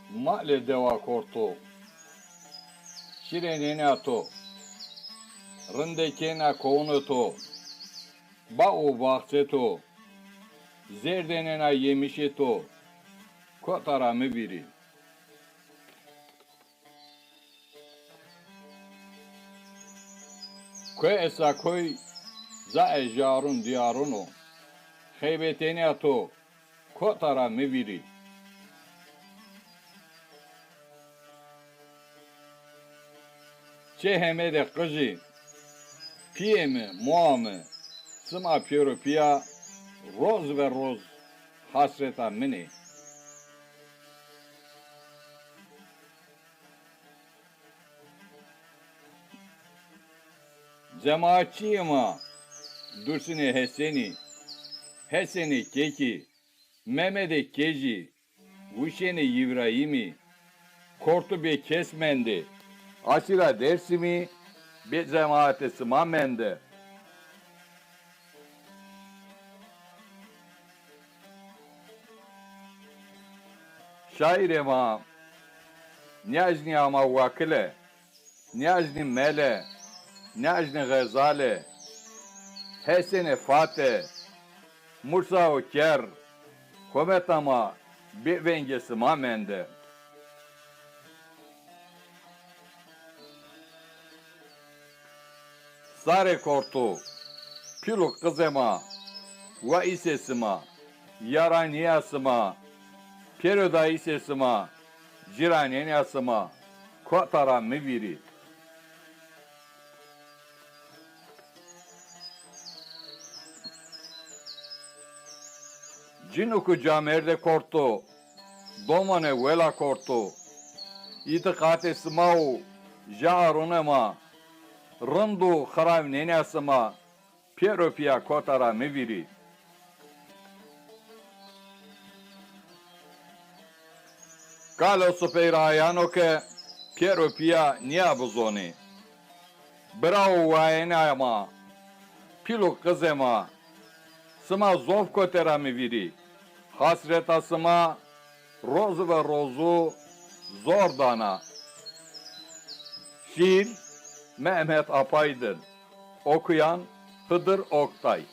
Male deva korto. Şirenena to. Rındekena konu to. Bao bahçe to. Zerdenena yemişe to. Kotaramı biri. Koy esa koy za ejarun diyaruno. Heybetena to. Kotaramı biri. Çeheme de kızı. Piyemi, muamı. Sıma piyoro piya. Roz ve roz. Hasreta mini. Cemaatçiyim Dursuni Heseni Keki, Mehmet'e Keci, Vuşeni İbrahim'i, Kortu be Kesmendi, Aşira Dersimi, be cemaate Sımamendi. Şairema, Nyazni ama vakile, Nyazni mele, Nyazni gazale, Hesene fate, Mursa o ker, Kometama, bir vengesi mamende. Sare kortu, piluk kızema, ve isesima, yaraniyasıma, peroda isesima, ciraniyasıma, kotara miviri. Cinuku camerde kortu, domane vela kortu, itikate smau, jaarunema, rındu kharav nenasıma, pieropia kotara miviri. Kalo supeirayano ke pieropia niabuzoni. Bravo vaenama, pilu kızema, sıma zov kotera miviri. Hasretasıma rozu ve rozu zor dana. Şiir Mehmet Apaydın. Okuyan Hıdır Oktay.